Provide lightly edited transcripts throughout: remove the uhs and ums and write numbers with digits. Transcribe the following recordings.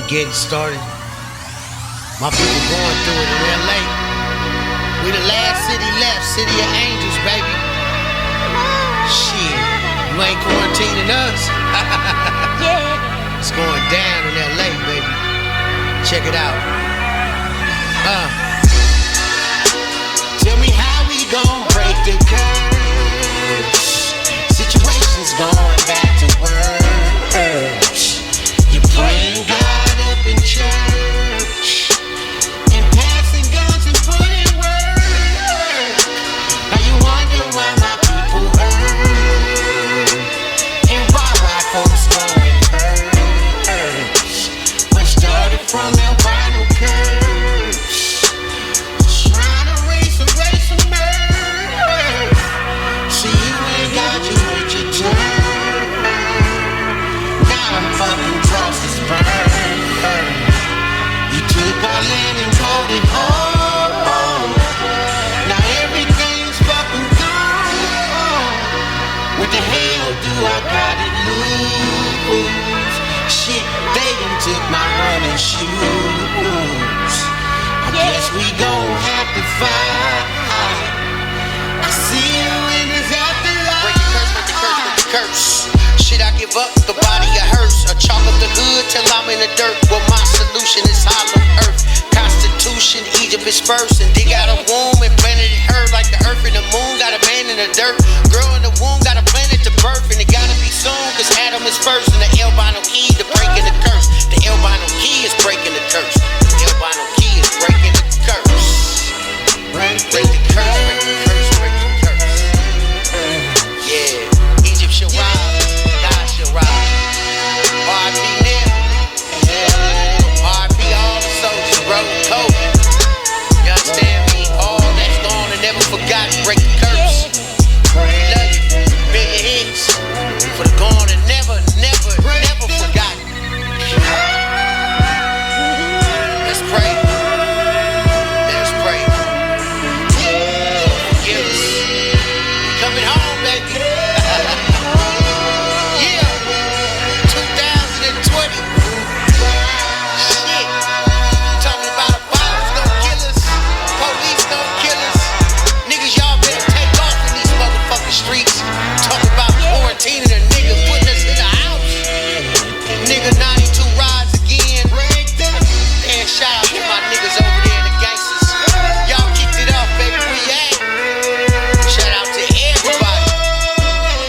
Get it started. My people going through it in LA. We the last city left, city of angels, baby. Shit, you ain't quarantining us. It's going down in LA, baby. Check it out. Tell me how we gon' break the curse. Situations going back to work. You praying God up in church and passing guns and putting work. Now you wonder why my people hurt and why folks going hurt. What started from albino curse, trying to race a murder. See, you ain't got you with your turn. Now I'm fucking cross this burn. You took our land and called it home. Now everything's fucking gone. What the hell do I gotta lose? Shit, they done took my running shoes. I guess we gon' have to fight. I see you in this afterlife. Break the curse, break the curse, break the curse. Shit, I give up, the body a hearse. A chalk up the hood till I'm in the dirt. Well, my solution is hollow earth. Constitution, Egypt is first. And dig out a womb and planted it her like the earth and the moon. Got a man in the dirt. Girl in the womb, got a planet to birth. And it gotta be soon, cause Adam is first. And the albino key to breaking the curse. The albino key is breaking the curse. The albino key is breaking the curse. Break the curse, break the curse, break the curse. Yeah, Egypt shall rise, God shall rise. R.I.P. Nip, R.I.P. all the soldiers, bro, Kobe. You understand me? All that's gone and never forgotten. Break the curse. We love you. Million hits for the gone and never forgotten. Let's pray. Let us pray. Forgive us. Coming home, baby. Yeah. 2020. Shit. Talking about a virus gonna kill us. Police gonna kill us. Niggas, y'all better take off in these motherfucking streets. Talking about quarantining a nigga, putting us in the house. Nigga, 92 rides again. And shout out to my niggas over there in the gangsters. Y'all kicked it off, baby. Where you at? Shout out to everybody.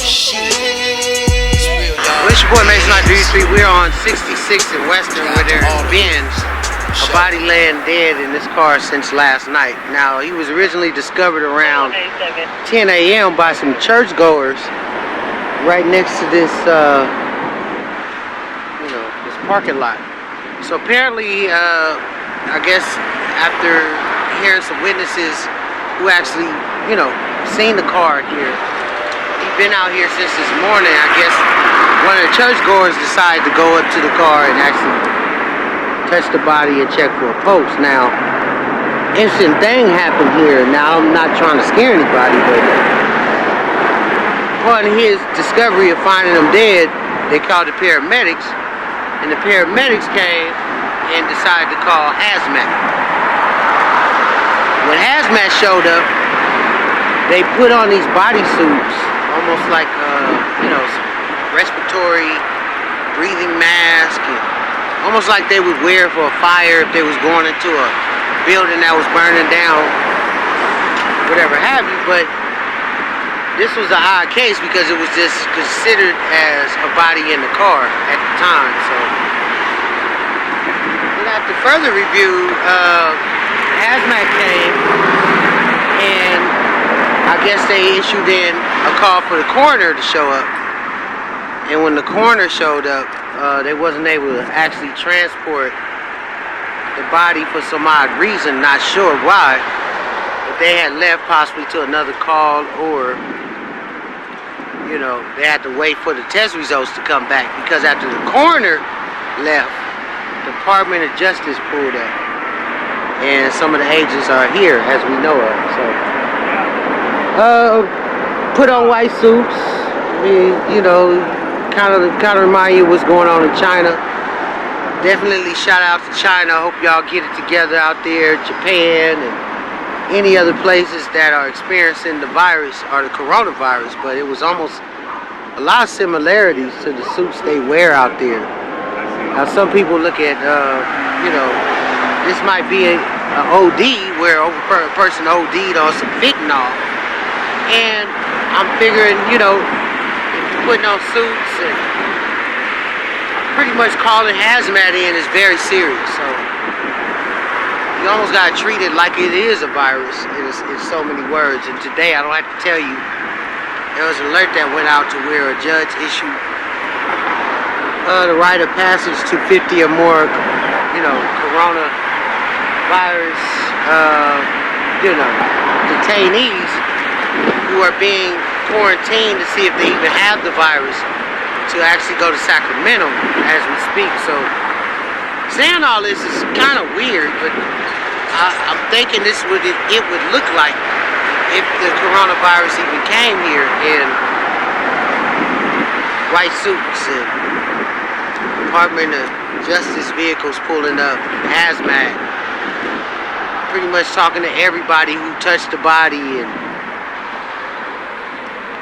Shit. It's real, y'all. Well, it's your boy Mason on D Street. We're on 66 in Western where there's been a body laying dead in this car since last night. Now, he was originally discovered around 10 a.m. by some churchgoers right next to this, this parking lot. So apparently, I guess after hearing some witnesses who actually, seen the car here, he'd been out here since this morning. I guess one of the churchgoers decided to go up to the car and actually touch the body and check for a pulse. Now, interesting thing happened here. Now, I'm not trying to scare anybody, but upon his discovery of finding him dead, they called the paramedics, and the paramedics came and decided to call Hazmat. When Hazmat showed up, they put on these bodysuits, almost like, respiratory breathing mask, and almost like they would wear for a fire if they was going into a building that was burning down, whatever have you. But this was an odd case because it was just considered as a body in the car at the time. So, after further review, Hazmat came, and I guess they issued in a call for the coroner to show up. And when the coroner showed up, they wasn't able to actually transport the body for some odd reason, not sure why. But they had left possibly to another call, or they had to wait for the test results to come back, because after the coroner left, the Department of Justice pulled up, and some of the agents are here, as we know of. So, put on white suits. I mean, kind of remind you of what's going on in China. Definitely shout out to China. Hope y'all get it together out there. Japan and any other places that are experiencing the virus or the coronavirus. But it was almost a lot of similarities to the suits they wear out there. Now some people look at, you know, this might be an OD where a person OD'd on some fentanyl. And I'm figuring, you know, putting on suits and pretty much calling hazmat in is very serious. So you almost got to treat it like it is a virus in so many words. And today I don't have to tell you, there was an alert that went out to where a judge issued the right of passage to 50 or more, you know, coronavirus, you know, detainees who are being quarantined to see if they even have the virus to actually go to Sacramento as we speak. So saying all this is kind of weird, but I'm thinking this would it would look like if the coronavirus even came here in white suits and Department of Justice vehicles pulling up, hazmat, pretty much talking to everybody who touched the body, and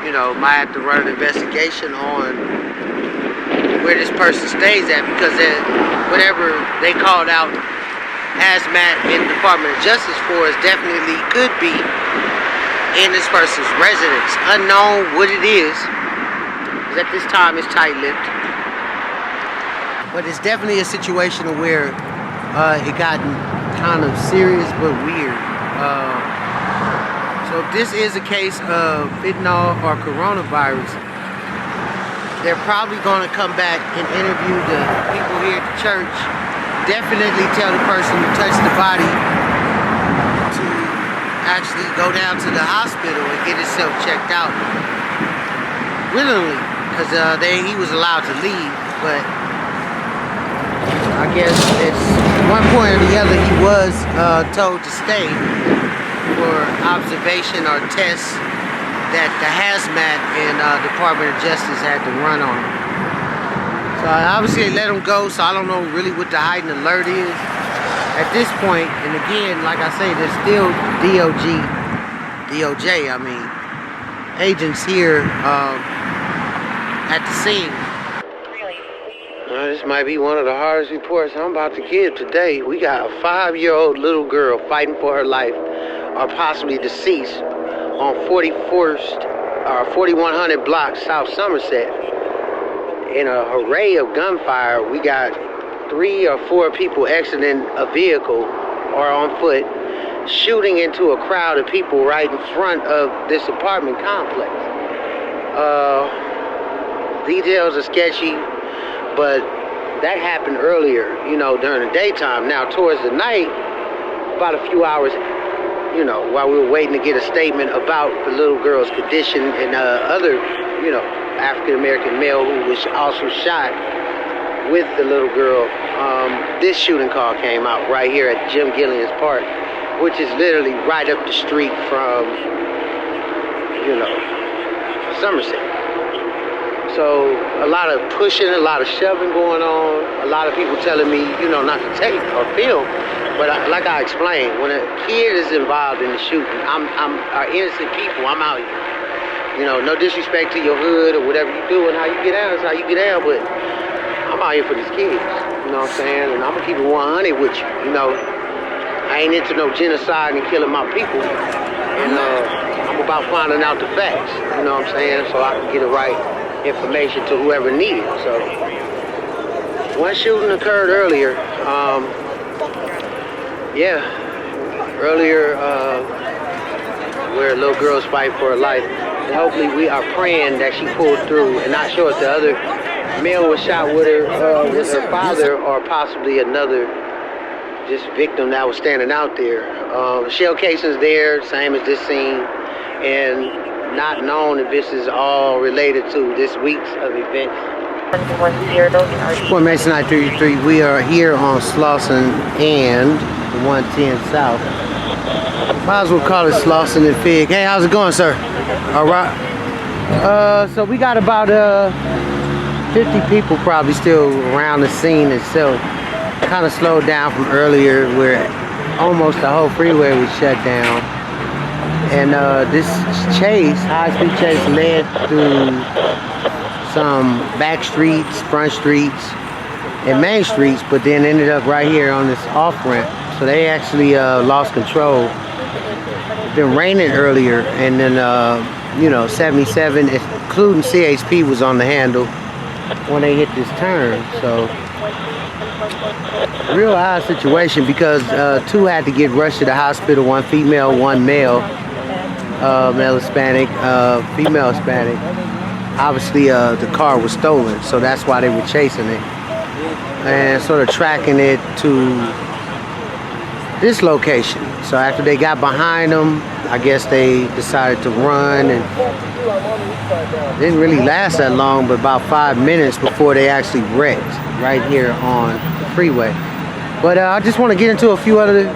you know, might have to run an investigation on where this person stays at, because whatever they called out hazmat in the Department of Justice for is definitely could be in this person's residence. Unknown what it is, because at this time it's tight-lipped. But it's definitely a situation where it got kind of serious but weird. So if this is a case of fentanyl or coronavirus, they're probably going to come back and interview the people here at the church. Definitely tell the person who touched the body to actually go down to the hospital and get himself checked out willingly, because he was allowed to leave. But I guess at one point or the other he was told to stay for observation or tests that the hazmat and Department of Justice had to run on him. So obviously they let him go, so I don't know really what the heightened alert is at this point. And again, like I say, there's still DOJ, I mean, agents here at the scene. This might be one of the hardest reports I'm about to give today. We got a 5-year-old little girl fighting for her life, or possibly deceased, on 4100 block South Somerset. In a array of gunfire, we got 3 or 4 people exiting a vehicle or on foot, shooting into a crowd of people right in front of this apartment complex. Details are sketchy, but that happened earlier, you know, during the daytime. Now, towards the night, about a few hours, you know, while we were waiting to get a statement about the little girl's condition and other, you know, African-American male who was also shot with the little girl, this shooting call came out right here at Jim Gillian's Park, which is literally right up the street from, you know, Somerset. So a lot of pushing, a lot of shoving going on, a lot of people telling me, you know, not to take or film. But like I explained, when a kid is involved in the shooting, our innocent people, I'm out here. You know, no disrespect to your hood or whatever you do and how you get down is how you get down, but I'm out here for these kids, you know what I'm saying? And I'm gonna keep it 100 with you, you know. I ain't into no genocide and killing my people. And I'm about finding out the facts, you know what I'm saying? So I can get the right information to whoever needs it. So one shooting occurred earlier. Earlier where a little girl's fighting for her life. And hopefully we are praying that she pulled through and not sure if the other male was shot with her father or possibly another just victim that was standing out there. Shell casings there, same as this scene, and not known if this is all related to this week's of events. Fort Mason I-33, we are here on Slauson and 110 South. Might as well call it Slauson and Fig. Hey, how's it going, sir? All right. So we got about 50 people probably still around the scene itself. kind of slowed down from earlier where almost the whole freeway was shut down. And this chase, high-speed chase, led through some back streets, front streets, and main streets, but then ended up right here on this off-ramp. So they actually lost control. It's been raining earlier, and then, 77, including CHP, was on the handle when they hit this turn. So real odd situation because two had to get rushed to the hospital, one female, one male. Male Hispanic, female Hispanic. Obviously the car was stolen, so that's why they were chasing it and sort of tracking it to this location. So after they got behind them, I guess they decided to run, and didn't really last that long, but about 5 minutes before they actually wrecked right here on the freeway. But I just want to get into a few other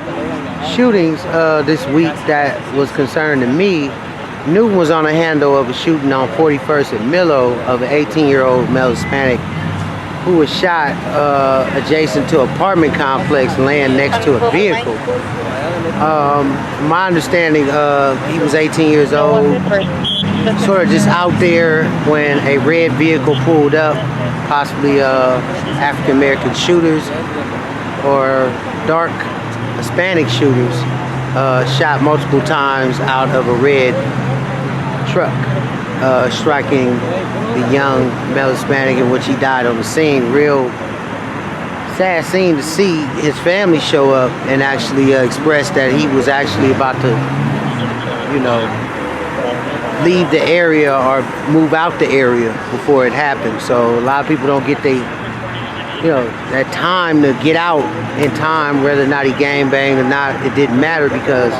shootings this week that was concerning to me. Newton was on a handle of a shooting on 41st and Millow of an 18-year-old male Hispanic who was shot adjacent to an apartment complex laying next to a vehicle. My understanding, he was 18 years old, sort of just out there when a red vehicle pulled up, possibly African-American shooters or dark Hispanic shooters shot multiple times out of a red truck, striking the young male Hispanic, in which he died on the scene. Real sad scene to see his family show up and actually express that he was actually about to, leave the area or move out the area before it happened. So a lot of people don't get that time to get out in time, whether or not he gang banged or not. It didn't matter because,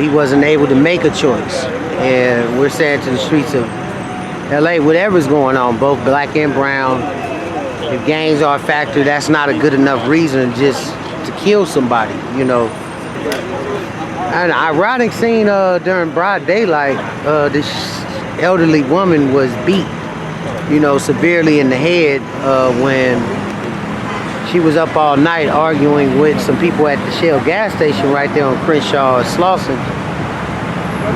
he wasn't able to make a choice. And we're saying to the streets of LA, whatever's going on, both black and brown, if gangs are a factor, that's not a good enough reason just to kill somebody, An ironic scene during broad daylight, this elderly woman was beat, severely in the head when she was up all night arguing with some people at the Shell gas station right there on Crenshaw and Slauson,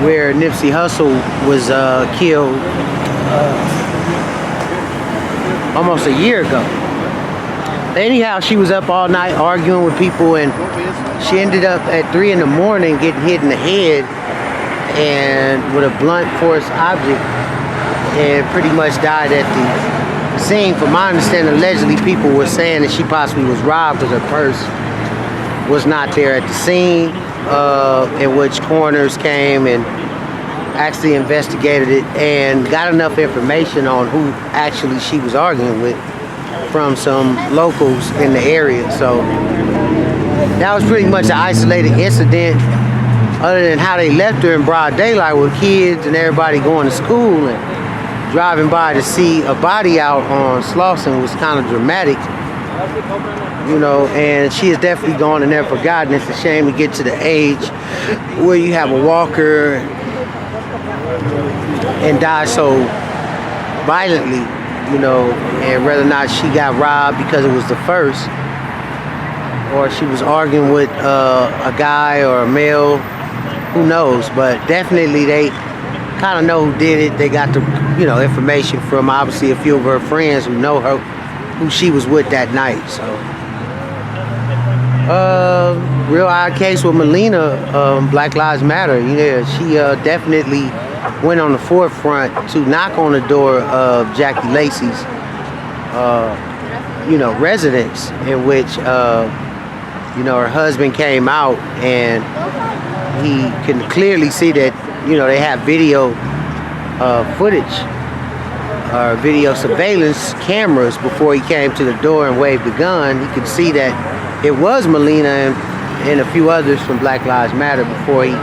where Nipsey Hussle was killed almost a year ago. Anyhow, she was up all night arguing with people, and she ended up at 3 in the morning getting hit in the head and with a blunt force object, and pretty much died at the scene. From my understanding, allegedly people were saying that she possibly was robbed because her purse was not there at the scene, in which coroners came and actually investigated it and got enough information on who actually she was arguing with from some locals in the area. So that was pretty much an isolated incident, other than how they left her in broad daylight with kids and everybody going to school, and driving by to see a body out on Slauson was kind of dramatic, and she is definitely gone and never forgotten. It's a shame to get to the age where you have a walker and die so violently, and whether or not she got robbed because it was the first, or she was arguing with a guy or a male, who knows. But definitely they kind of know who did it. They got the information from obviously a few of her friends who know her, who she was with that night. So real odd case with Melina, Black Lives Matter. She definitely went on the forefront to knock on the door of Jackie Lacey's residence, in which her husband came out, and he can clearly see that they have video footage or video surveillance cameras before he came to the door and waved the gun. He could see that it was Melina and a few others from Black Lives Matter before he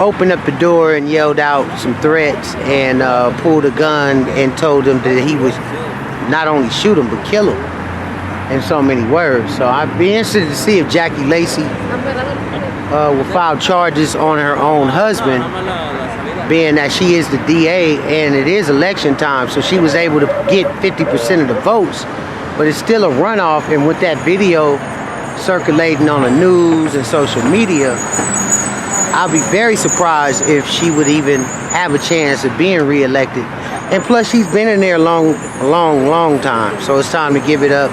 opened up the door and yelled out some threats and pulled a gun and told them that he was not only shoot him but kill him, in so many words. So I'd be interested to see if Jackie Lacey will file charges on her own husband, being that she is the DA and it is election time, so she was able to get 50% of the votes but it's still a runoff. And with that video circulating on the news and social media, I'll be very surprised if she would even have a chance of being reelected. And plus, she's been in there a long time. So it's time to give it up,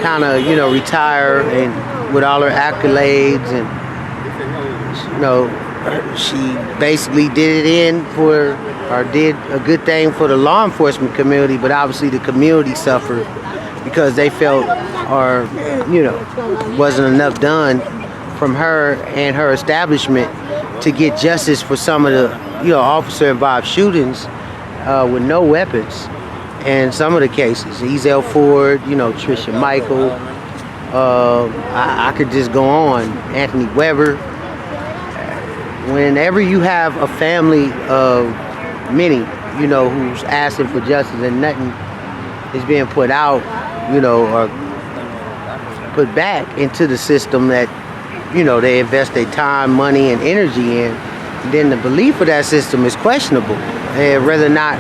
kind of, you know, retire, and with all her accolades, and you know, she basically did did a good thing for the law enforcement community, but obviously the community suffered because they felt, or you know, wasn't enough done from her and her establishment to get justice for some of the, you know, officer involved shootings with no weapons. And some of the cases, Ezel Ford, you know, Trisha Michael, I could just go on, Anthony Weber. Whenever you have a family of many, you know, who's asking for justice and nothing is being put out, you know, or put back into the system that, you know, they invest their time, money, and energy in, then the belief of that system is questionable. And whether or not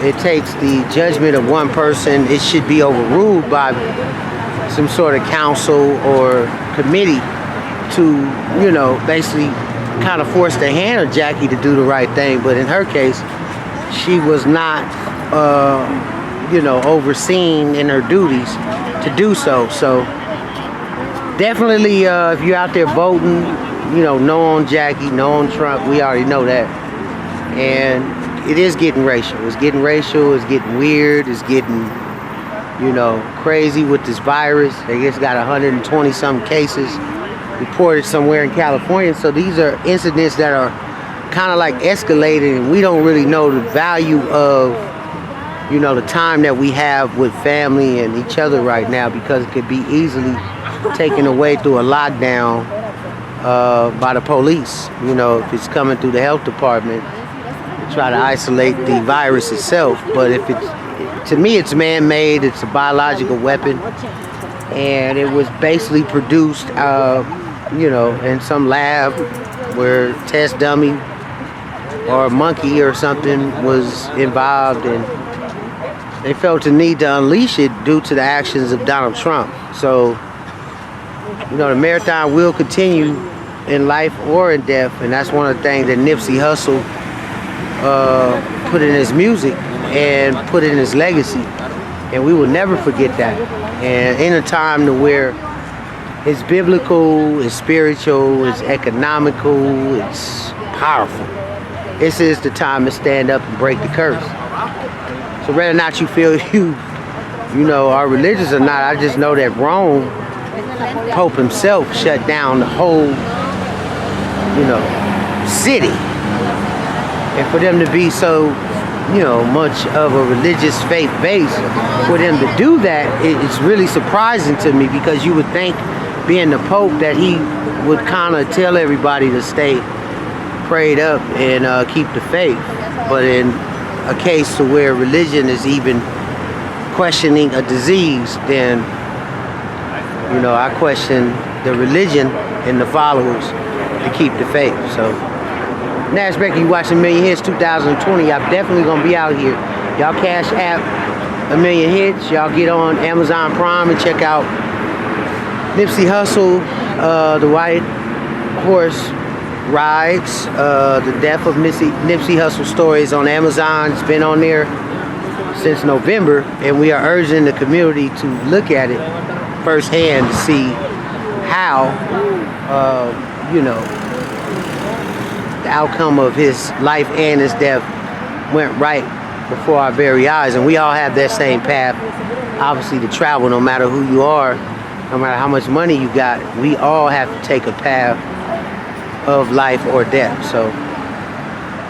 it takes the judgment of one person, it should be overruled by some sort of council or committee to, you know, basically kind of force the hand of Jackie to do the right thing. But in her case, she was not, you know, overseen in her duties to do so. So definitely, if you're out there voting, you know, no on Jackie, no on Trump. We already know that. And it is getting racial. It's getting racial. It's getting weird. It's getting, you know, crazy with this virus. They just got 120 some cases reported somewhere in California. So these are incidents that are kind of like escalating, and we don't really know the value of, you know, the time that we have with family and each other right now, because it could be easily taken away through a lockdown by the police. You know, if it's coming through the health department to try to isolate the virus itself. But if it's, to me, it's man-made. It's a biological weapon, and it was basically produced, you know, in some lab where test dummy or a monkey or something was involved, and they felt the need to unleash it due to the actions of Donald Trump. So, you know, the marathon will continue in life or in death, and that's one of the things that Nipsey Hussle put in his music and put in his legacy, and we will never forget that. And in a time to where it's biblical, it's spiritual, it's economical, it's powerful, this is the time to stand up and break the curse. So whether or not you feel you know, are religious or not, I just know that Rome, Pope himself, shut down the whole, you know, city. And for them to be so, you know, much of a religious faith base, for them to do that, it's really surprising to me, because you would think, being the Pope, that he would kind of tell everybody to stay prayed up and keep the faith. But in a case to where religion is even questioning a disease, then, you know, I question the religion and the followers to keep the faith. So, Nash Becker, you watching Million Hits 2020. I'm definitely gonna be out here. Y'all cash app a Million Hits. Y'all get on Amazon Prime and check out Nipsey Hussle, The White Horse Rides, the death of Nipsey Hussle stories on Amazon. It's been on there since November, and we are urging the community to look at it firsthand to see how, you know, the outcome of his life and his death went right before our very eyes. And we all have that same path, obviously, to travel, no matter who you are, no matter how much money you got. We all have to take a path of life or death. So